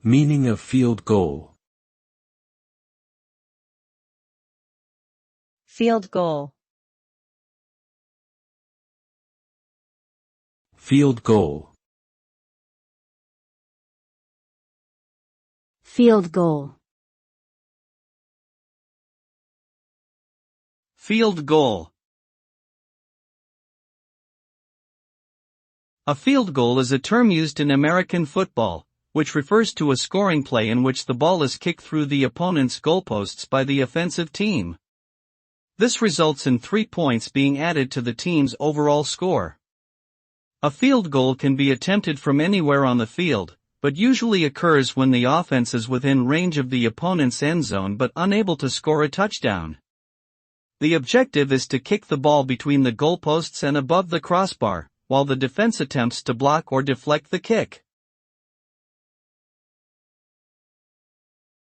Meaning of field goal. Field goal. Field goal. Field goal. Field goal. A field goal is a term used in American football, which refers to a scoring play in which the ball is kicked through the opponent's goalposts by the offensive team. This results in 3 points being added to the team's overall score. A field goal can be attempted from anywhere on the field, but usually occurs when the offense is within range of the opponent's end zone but unable to score a touchdown. The objective is to kick the ball between the goalposts and above the crossbar, while the defense attempts to block or deflect the kick.